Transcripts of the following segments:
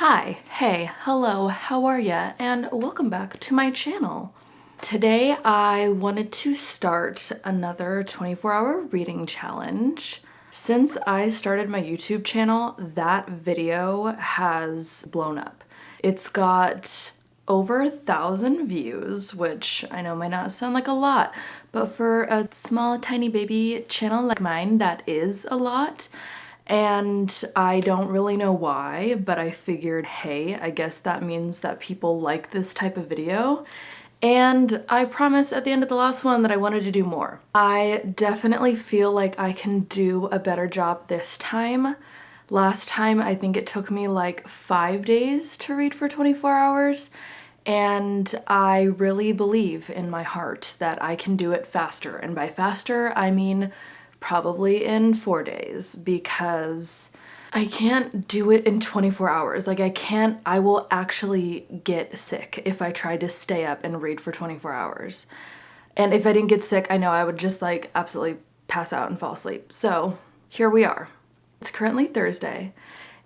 Hi, hey, hello, how are ya? And welcome back to my channel. Today I wanted to start another 24-hour reading challenge. Since I started my YouTube channel, that video has blown up. It's got over 1,000 views, which I know might not sound like a lot, but for a small tiny baby channel like mine, that is a lot. And I don't really know why, but I figured, hey, I guess that means that people like this type of video. And I promised at the end of the last one that I wanted to do more. I definitely feel like I can do a better job this time. Last time, I think it took me like 5 days to read for 24 hours. And I really believe in my heart that I can do it faster. And by faster, I mean probably in 4 days, because I can't do it in 24 hours. Like I will actually get sick if I tried to stay up and read for 24 hours. And if I didn't get sick, I know I would just like absolutely pass out and fall asleep. So here we are. It's currently Thursday.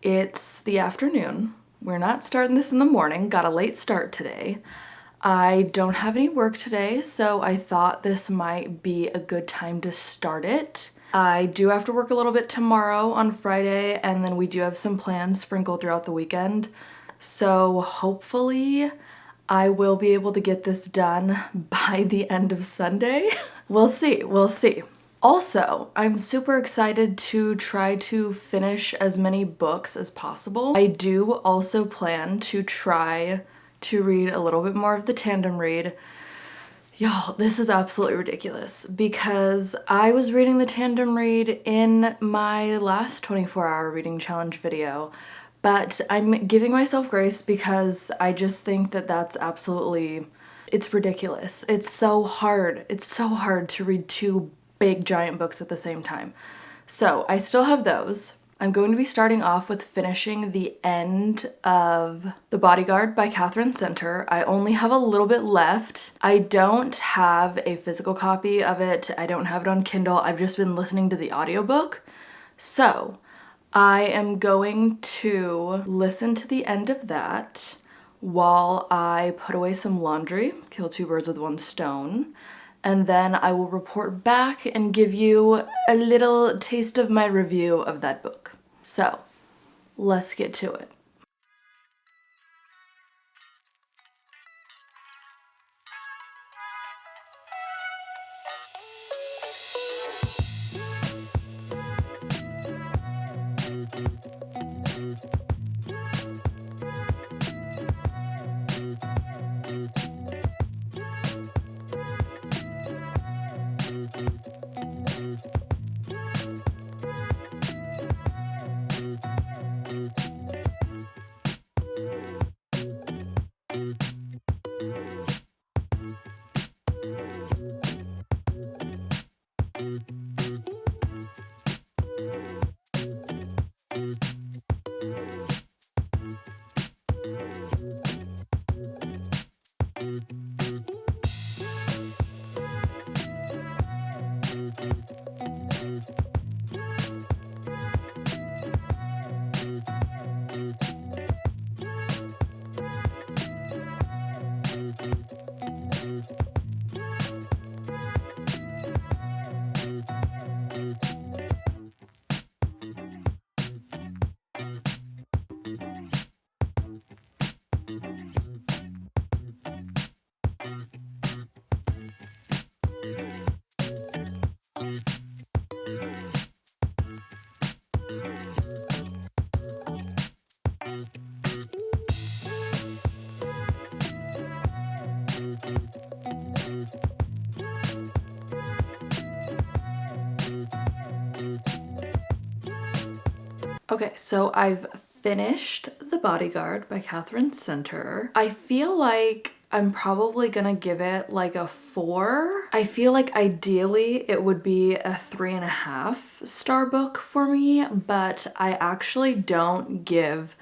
It's the afternoon. We're not starting this in the morning. Got a late start today. I don't have any work today, so I thought this might be a good time to start it. I do have to work a little bit tomorrow on Friday, and then we do have some plans sprinkled throughout the weekend. So hopefully I will be able to get this done by the end of Sunday. We'll see, we'll see. Also, I'm super excited to try to finish as many books as possible. I do also plan to try to read a little bit more of the tandem read. Y'all, this is absolutely ridiculous because I was reading the tandem read in my last 24-hour reading challenge video, but I'm giving myself grace because I just think that that's absolutely, it's ridiculous. It's so hard. It's so hard to read two big giant books at the same time. So I still have those. I'm going to be starting off with finishing the end of The Bodyguard by Catherine Center. I only have a little bit left. I don't have a physical copy of it. I don't have it on Kindle. I've just been listening to the audiobook. So I am going to listen to the end of that while I put away some laundry, kill two birds with one stone. And then I will report back and give you a little taste of my review of that book. So, let's get to it. Okay, so I've finished The Bodyguard by Catherine Center. I feel like I'm probably gonna give it like a 4. I feel like ideally it would be a 3.5 star book for me, but I actually don't give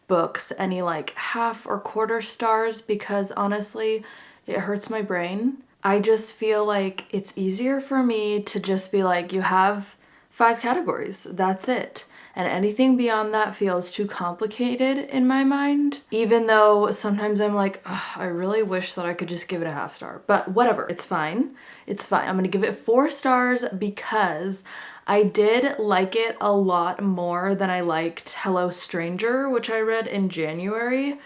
books any like half or quarter stars because honestly, it hurts my brain. I just feel like it's easier for me to just be like, you have 5 categories, that's it. and anything beyond that feels too complicated in my mind, even though sometimes I'm like, I really wish that I could just give it a half star, but whatever, it's fine. It's fine. I'm gonna give it 4 stars because I did like it a lot more than I liked Hello Stranger, which I read in January.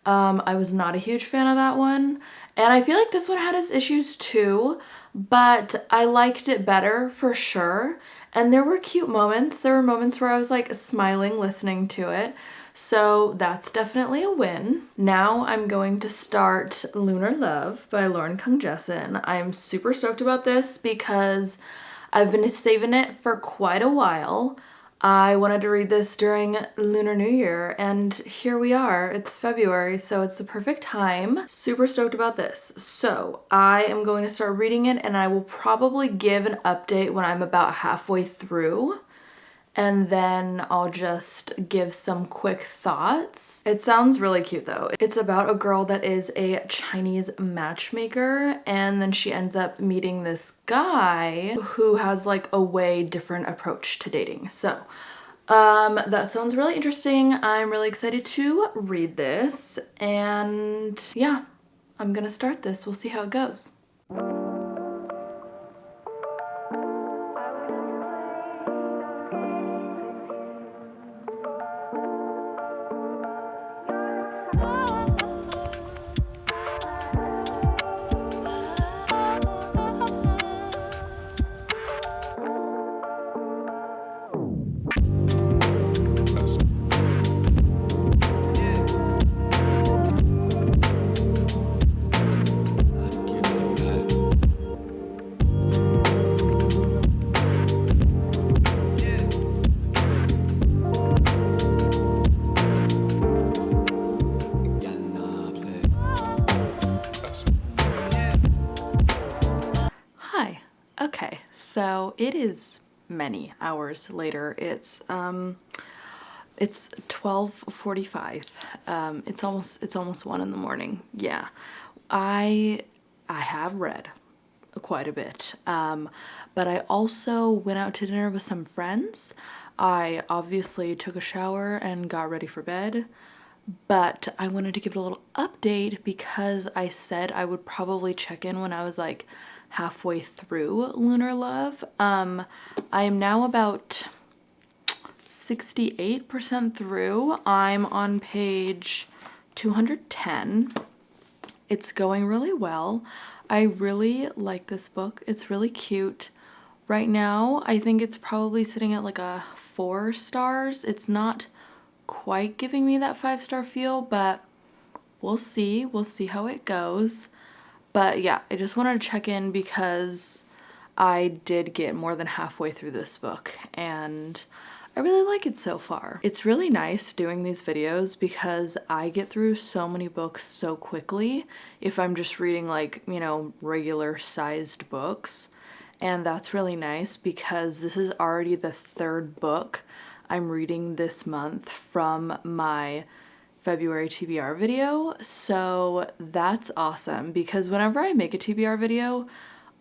I was not a huge fan of that one, and I feel like this one had its issues too, but I liked it better for sure. And there were cute moments. There were moments where I was like smiling listening to it. So that's definitely a win. Now I'm going to start Lunar Love by Lauren Kung Jessen. I'm super stoked about this because I've been saving it for quite a while. I wanted to read this during Lunar New Year, and here we are. It's February, so it's the perfect time. Super stoked about this. So I am going to start reading it, and I will probably give an update when I'm about halfway through, and then I'll just give some quick thoughts. It sounds really cute though. It's about a girl that is a Chinese matchmaker, and then she ends up meeting this guy who has like a way different approach to dating. So that sounds really interesting. I'm really excited to read this, and yeah, I'm gonna start this. We'll see how it goes. Hi. Okay, so it is many hours later. It's 12:45. It's almost 1 in the morning. Yeah. I have read quite a bit. But I also went out to dinner with some friends. I obviously took a shower and got ready for bed. But I wanted to give it a little update because I said I would probably check in when I was like halfway through Lunar Love. I am now about 68% through. I'm on page 210. It's going really well. I really like this book. It's really cute. Right now, I think it's probably sitting at like a 4 stars. It's not quite giving me that 5-star feel, but we'll see. We'll see how it goes. But yeah, I just wanted to check in because I did get more than halfway through this book, and I really like it so far. It's really nice doing these videos because I get through so many books so quickly if I'm just reading like, you know, regular sized books. And that's really nice because this is already the 3rd book I'm reading this month from my February TBR video. So that's awesome because whenever I make a TBR video,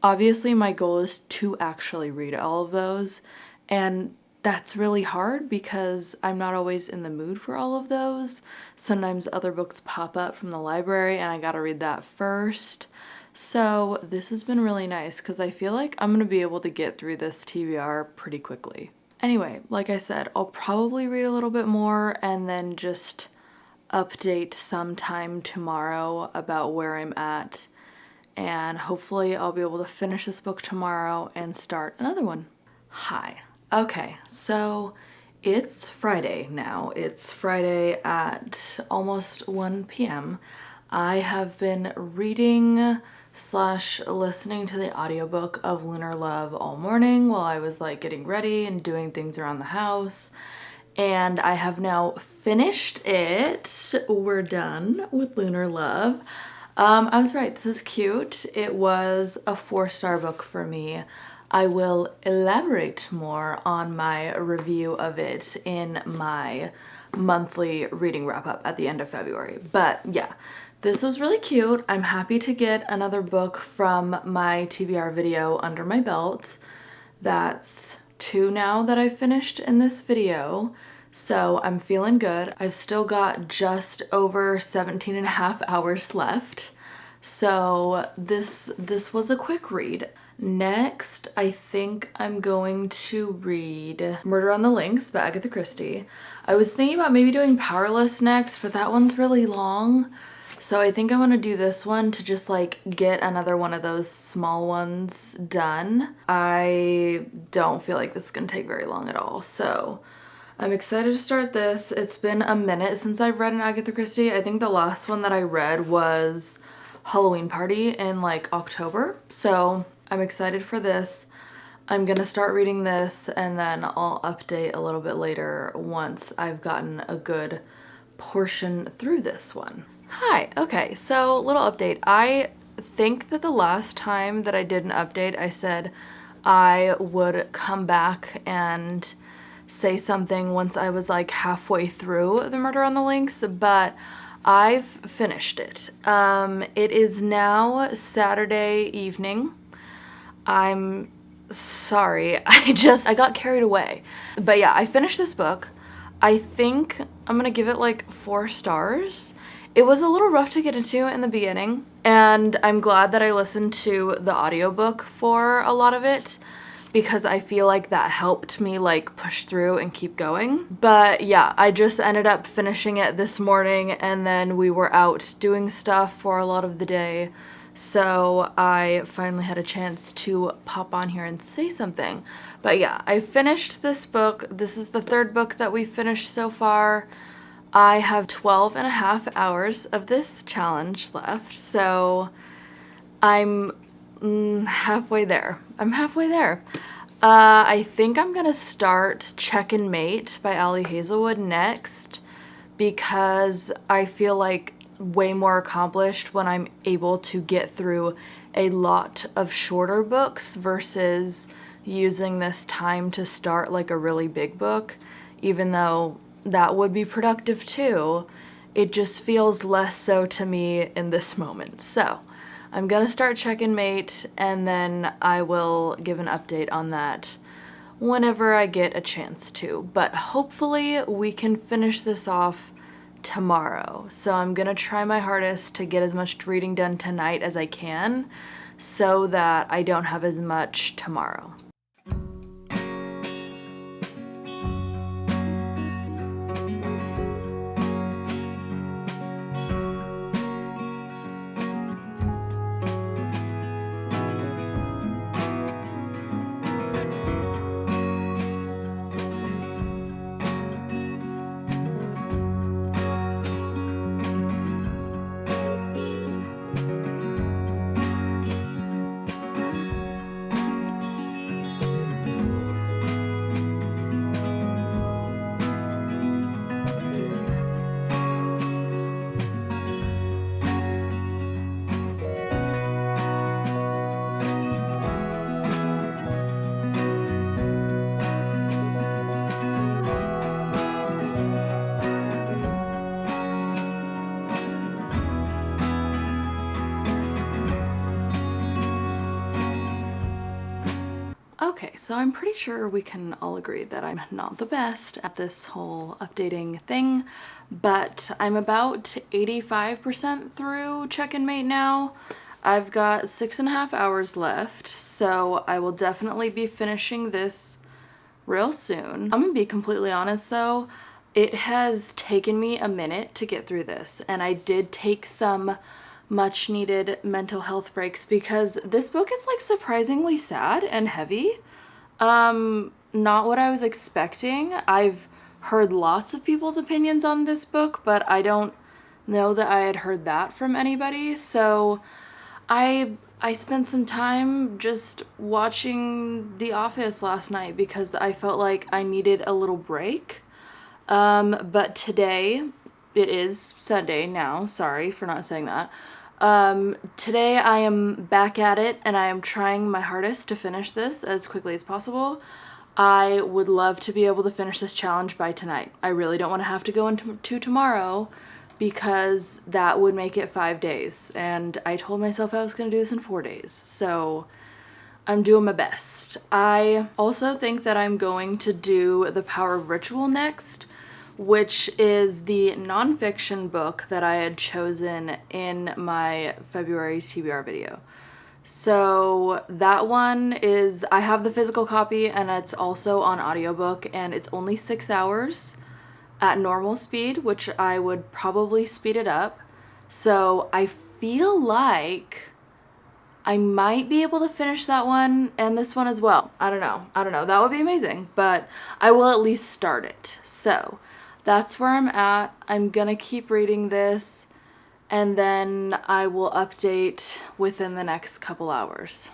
obviously my goal is to actually read all of those, and that's really hard because I'm not always in the mood for all of those. Sometimes other books pop up from the library and I gotta read that first. So this has been really nice because I feel like I'm gonna be able to get through this TBR pretty quickly. Anyway, like I said, I'll probably read a little bit more and then just update sometime tomorrow about where I'm at, and hopefully I'll be able to finish this book tomorrow and start another one. Hi. Okay, so it's Friday now. It's Friday at almost 1 p.m. I have been reading / listening to the audiobook of Lunar Love all morning while I was like getting ready and doing things around the house. And I have now finished it. We're done with Lunar Love. I was right, this is cute. It was a 4-star book for me. I will elaborate more on my review of it in my monthly reading wrap up at the end of February. But yeah, this was really cute. I'm happy to get another book from my TBR video under my belt. That's 2 now that I've finished in this video, so I'm feeling good. I've still got just over 17 and a half hours left, so this was a quick read. Next, I think I'm going to read Murder on the Links by Agatha Christie. I was thinking about maybe doing Powerless next, but that one's really long. So I think I want to do this one to just like get another one of those small ones done. I don't feel like this is going to take very long at all. So I'm excited to start this. It's been a minute since I've read an Agatha Christie. I think the last one that I read was Halloween Party in like October. So I'm excited for this. I'm gonna start reading this and then I'll update a little bit later once I've gotten a good portion through this one. Hi, okay, so little update. I think that the last time that I did an update, I said I would come back and say something once I was like halfway through the Murder on the Links, but I've finished it. It is now Saturday evening. I'm sorry, I got carried away. But yeah, I finished this book. I think I'm gonna give it like 4 stars. It was a little rough to get into in the beginning, and I'm glad that I listened to the audiobook for a lot of it because I feel like that helped me like push through and keep going. But yeah, I just ended up finishing it this morning and then we were out doing stuff for a lot of the day. So I finally had a chance to pop on here and say something. But yeah, I finished this book. This is the 3rd book that we've finished so far. I have 12 and a half hours of this challenge left, so I'm halfway there. I'm halfway there. I think I'm gonna start Check and Mate by Ali Hazelwood next because I feel like way more accomplished when I'm able to get through a lot of shorter books versus using this time to start like a really big book, even though that would be productive too. It just feels less so to me in this moment. So I'm gonna start Check and Mate and then I will give an update on that whenever I get a chance to. But hopefully we can finish this off tomorrow. So I'm gonna try my hardest to get as much reading done tonight as I can so that I don't have as much tomorrow. Okay, so I'm pretty sure we can all agree that I'm not the best at this whole updating thing, but I'm about 85% through Check and Mate now. I've got 6.5 hours left, so I will definitely be finishing this real soon. I'm gonna be completely honest though, it has taken me a minute to get through this, and I did take some much needed mental health breaks because this book is like surprisingly sad and heavy. Not what I was expecting. I've heard lots of people's opinions on this book, but I don't know that I had heard that from anybody. So I spent some time just watching The Office last night because I felt like I needed a little break. But today, it is Sunday now, sorry for not saying that. Today I am back at it and I am trying my hardest to finish this as quickly as possible. I would love to be able to finish this challenge by tonight. I really don't want to have to go into tomorrow because that would make it 5 days. And I told myself I was going to do this in 4 days. So I'm doing my best. I also think that I'm going to do The Power of Ritual next, which is the nonfiction book that I had chosen in my February TBR video. So that one is, I have the physical copy and it's also on audiobook, and it's only 6 hours at normal speed, which I would probably speed it up. So I feel like I might be able to finish that one and this one as well. I don't know. That would be amazing, but I will at least start it. So that's where I'm at. I'm gonna keep reading this and then I will update within the next couple hours.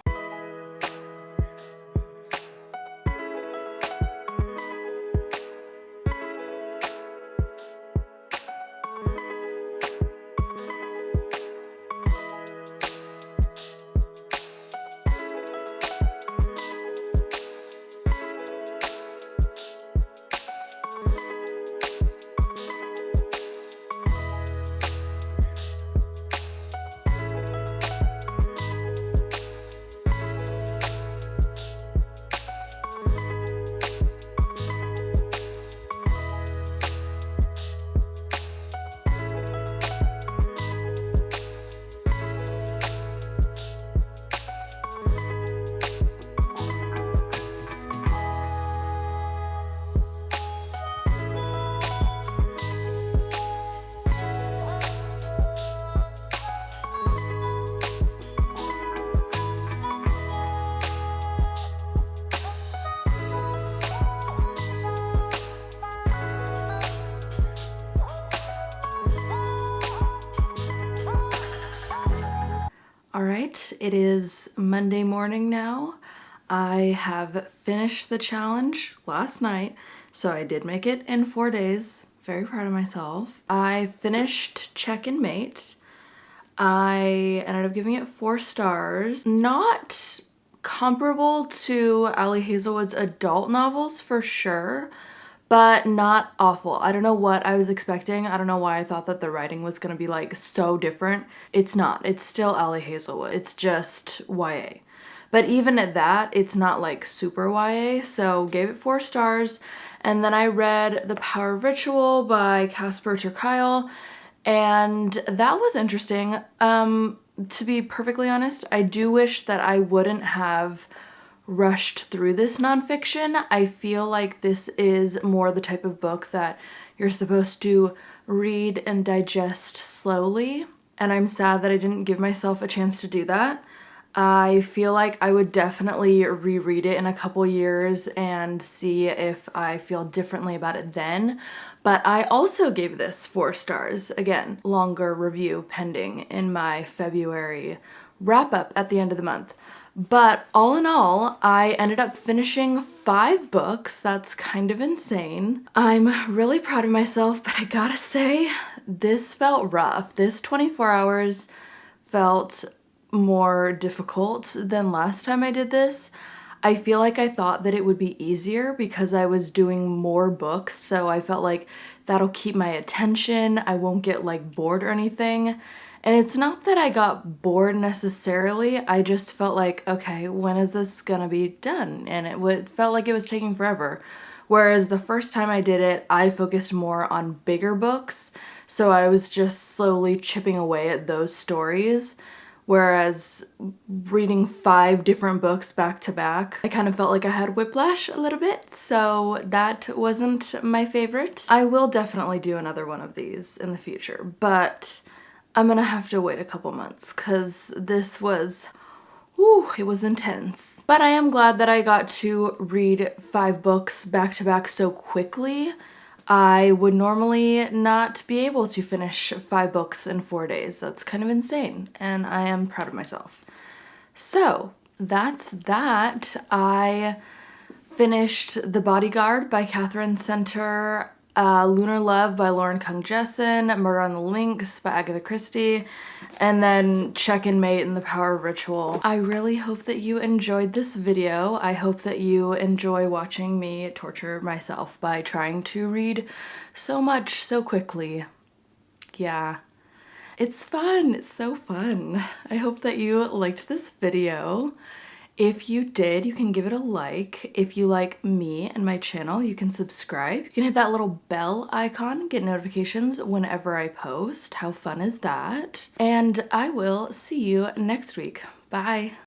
All right, it is Monday morning now. I have finished the challenge last night, so I did make it in 4 days. Very proud of myself. I finished Check and Mate. I ended up giving it 4 stars. Not comparable to Ali Hazelwood's adult novels for sure, but not awful. I don't know what I was expecting. I don't know why I thought that the writing was gonna be like so different. It's not. It's still Ali Hazelwood. It's just YA. But even at that, it's not like super YA, so gave it 4 stars. And then I read The Power of Ritual by Casper ter Kuile, and that was interesting. To be perfectly honest, I do wish that I wouldn't have rushed through this nonfiction. I feel like this is more the type of book that you're supposed to read and digest slowly, and I'm sad that I didn't give myself a chance to do that. I feel like I would definitely reread it in a couple years and see if I feel differently about it then. But I also gave this 4 stars. Again, longer review pending in my February wrap up at the end of the month. But all in all, I ended up finishing 5 books. That's kind of insane. I'm really proud of myself, but I gotta say, this felt rough. This 24 hours felt more difficult than last time I did this. I feel like I thought that it would be easier because I was doing more books, so I felt like that'll keep my attention. I won't get like bored or anything. And it's not that I got bored necessarily, I just felt like, okay, when is this gonna be done? And it felt like it was taking forever. Whereas the first time I did it, I focused more on bigger books, so I was just slowly chipping away at those stories. Whereas reading 5 different books back to back, I kind of felt like I had whiplash a little bit, so that wasn't my favorite. I will definitely do another one of these in the future, but I'm gonna have to wait a couple months because this was, it was intense. But I am glad that I got to read 5 books back to back so quickly. I would normally not be able to finish 5 books in 4 days. That's kind of insane, and I am proud of myself. So that's that. I finished The Bodyguard by Catherine Center, Lunar Love by Lauren Kung Jessen, Murder on the Links by Agatha Christie, and then Check and Mate and The Power of Ritual. I really hope that you enjoyed this video. I hope that you enjoy watching me torture myself by trying to read so much so quickly. Yeah, it's fun. It's so fun. I hope that you liked this video. If you did, you can give it a like. If you like me and my channel, you can subscribe. You can hit that little bell icon, get notifications whenever I post. How fun is that? And I will see you next week. Bye.